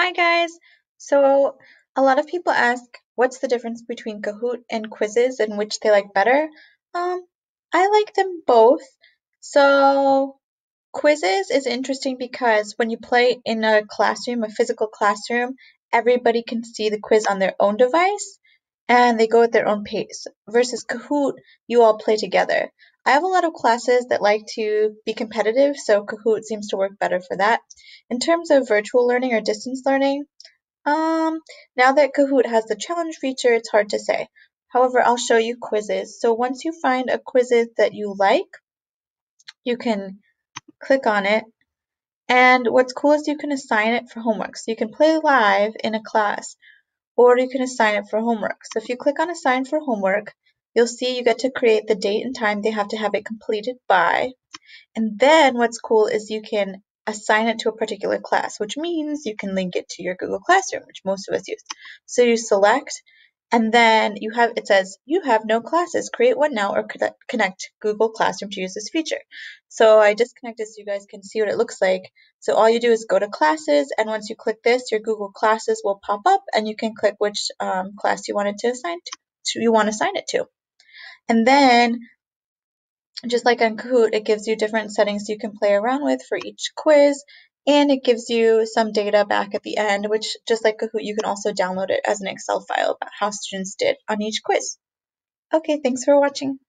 Hi guys! So a lot of people ask what's the difference between Kahoot and Quizizz and which they like better. Um, I like them both. So Quizizz is interesting because when you play in a classroom, a physical classroom, everybody can see the quiz on their own device and they go at their own pace. Versus Kahoot, you all play together. I have a lot of classes that like to be competitive, so Kahoot seems to work better for that. In terms of virtual learning or distance learning, um, now that Kahoot has the challenge feature, it's hard to say. However, I'll show you Quizizz. So once you find a Quizizz that you like, you can click on it. And what's cool is you can assign it for homework. So you can play live in a class, or you can assign it for homework. So if you click on assign for homework, you'll see you get to create the date and time they have to have it completed by. And then what's cool is you can assign it to a particular class, which means you can link it to your Google Classroom, which most of us use. So you select, and then it says you have no classes. Create one now or connect Google Classroom to use this feature. So I just connected so you guys can see what it looks like. So all you do is go to classes, and once you click this, your Google Classes will pop up, and you can click which class you wanted to assign you want to assign it to. And then just like on Kahoot, it gives you different settings you can play around with for each quiz, and it gives you some data back at the end, which just like Kahoot, you can also download it as an Excel file about how students did on each quiz. Okay, thanks for watching.